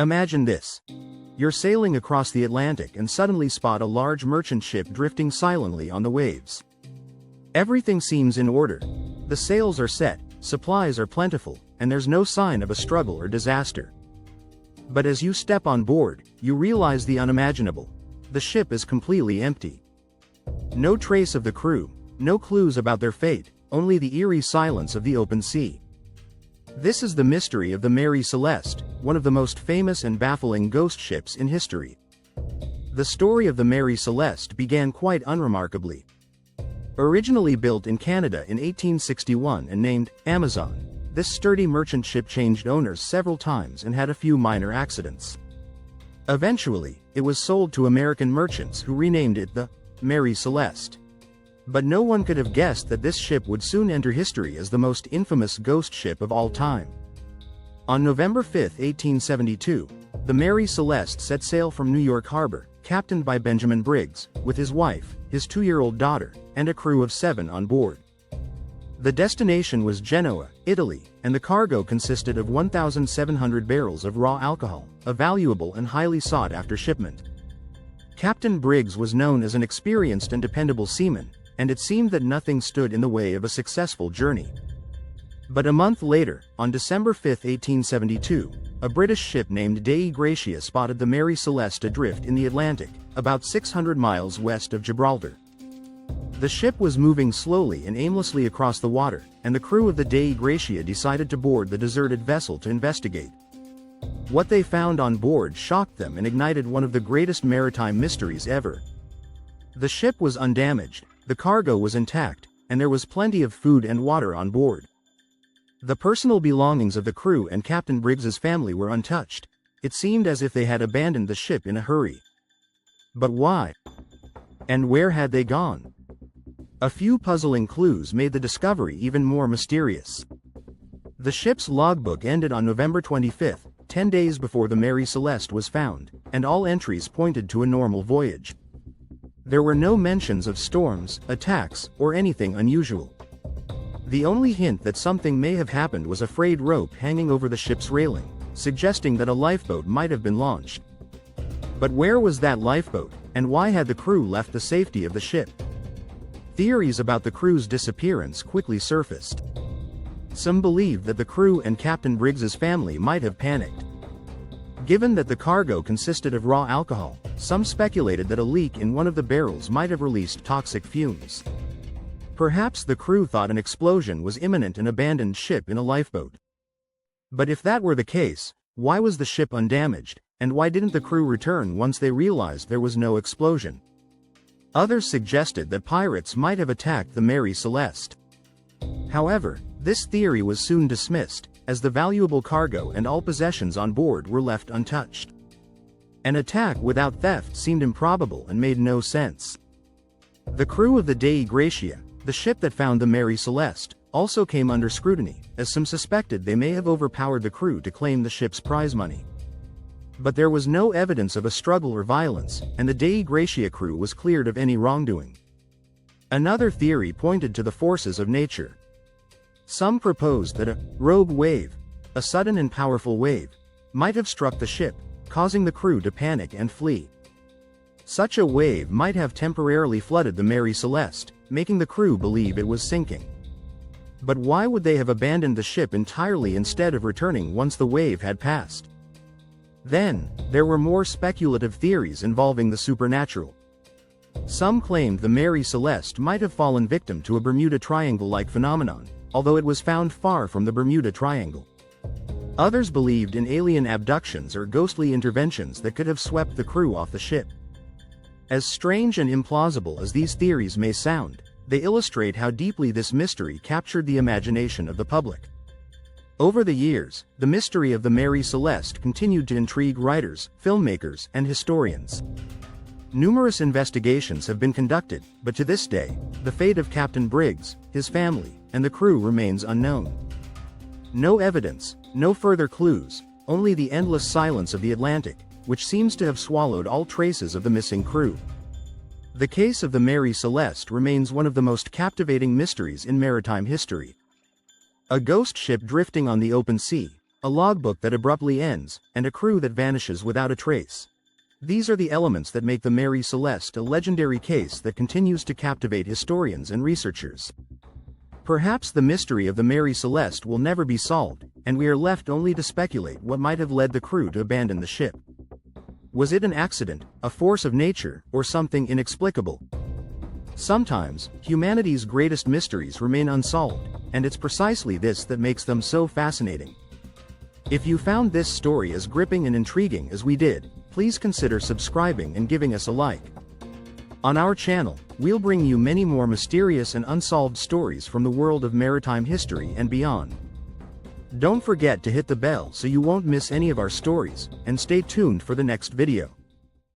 Imagine this. You're sailing across the Atlantic and suddenly spot a large merchant ship drifting silently on the waves. Everything seems in order. The sails are set, supplies are plentiful, and there's no sign of a struggle or disaster. But as you step on board, you realize the unimaginable. The ship is completely empty. No trace of the crew, no clues about their fate, only the eerie silence of the open sea. This is the mystery of the Mary Celeste, one of the most famous and baffling ghost ships in history. The story of the Mary Celeste began quite unremarkably. Originally built in Canada in 1861 and named Amazon, this sturdy merchant ship changed owners several times and had a few minor accidents. Eventually, it was sold to American merchants who renamed it the Mary Celeste. But no one could have guessed that this ship would soon enter history as the most infamous ghost ship of all time. On November 5, 1872, the Mary Celeste set sail from New York Harbor, captained by Benjamin Briggs, with his wife, his 2-year-old daughter, and a crew of 7 on board. The destination was Genoa, Italy, and the cargo consisted of 1,700 barrels of raw alcohol, a valuable and highly sought-after shipment. Captain Briggs was known as an experienced and dependable seaman, and it seemed that nothing stood in the way of a successful journey. But a month later, on December 5, 1872, a British ship named Dei Gratia spotted the Mary Celeste adrift in the Atlantic, about 600 miles west of Gibraltar. The ship was moving slowly and aimlessly across the water, and the crew of the Dei Gratia decided to board the deserted vessel to investigate. What they found on board shocked them and ignited one of the greatest maritime mysteries ever. The ship was undamaged, the cargo was intact, and there was plenty of food and water on board. The personal belongings of the crew and Captain Briggs's family were untouched. It seemed as if they had abandoned the ship in a hurry. But why? And where had they gone? A few puzzling clues made the discovery even more mysterious. The ship's logbook ended on November 25, 10 days before the Mary Celeste was found, and all entries pointed to a normal voyage. There were no mentions of storms, attacks, or anything unusual. The only hint that something may have happened was a frayed rope hanging over the ship's railing, suggesting that a lifeboat might have been launched. But where was that lifeboat, and why had the crew left the safety of the ship? Theories about the crew's disappearance quickly surfaced. Some believed that the crew and Captain Briggs's family might have panicked. Given that the cargo consisted of raw alcohol, some speculated that a leak in one of the barrels might have released toxic fumes. Perhaps the crew thought an explosion was imminent and abandoned ship in a lifeboat. But if that were the case, why was the ship undamaged, and why didn't the crew return once they realized there was no explosion? Others suggested that pirates might have attacked the Mary Celeste. However, this theory was soon dismissed, as the valuable cargo and all possessions on board were left untouched. An attack without theft seemed improbable and made no sense. The crew of the Dei Gratia, the ship that found the Mary Celeste, also came under scrutiny, as some suspected they may have overpowered the crew to claim the ship's prize money. But there was no evidence of a struggle or violence, and the Dei Gratia crew was cleared of any wrongdoing. Another theory pointed to the forces of nature. Some proposed that a rogue wave, a sudden and powerful wave, might have struck the ship, causing the crew to panic and flee. Such a wave might have temporarily flooded the Mary Celeste, making the crew believe it was sinking. But why would they have abandoned the ship entirely instead of returning once the wave had passed? Then, there were more speculative theories involving the supernatural. Some claimed the Mary Celeste might have fallen victim to a Bermuda Triangle-like phenomenon, although it was found far from the Bermuda Triangle. Others believed in alien abductions or ghostly interventions that could have swept the crew off the ship. As strange and implausible as these theories may sound, they illustrate how deeply this mystery captured the imagination of the public. Over the years, the mystery of the Mary Celeste continued to intrigue writers, filmmakers, and historians. Numerous investigations have been conducted, but to this day, the fate of Captain Briggs, his family, and the crew remains unknown. No evidence, no further clues, only the endless silence of the Atlantic, which seems to have swallowed all traces of the missing crew. The case of the Mary Celeste remains one of the most captivating mysteries in maritime history. A ghost ship drifting on the open sea, a logbook that abruptly ends, and a crew that vanishes without a trace. These are the elements that make the Mary Celeste a legendary case that continues to captivate historians and researchers. Perhaps the mystery of the Mary Celeste will never be solved, and we are left only to speculate what might have led the crew to abandon the ship. Was it an accident, a force of nature, or something inexplicable? Sometimes, humanity's greatest mysteries remain unsolved, and it's precisely this that makes them so fascinating. If you found this story as gripping and intriguing as we did, please consider subscribing and giving us a like. On our channel, we'll bring you many more mysterious and unsolved stories from the world of maritime history and beyond. Don't forget to hit the bell so you won't miss any of our stories, and stay tuned for the next video.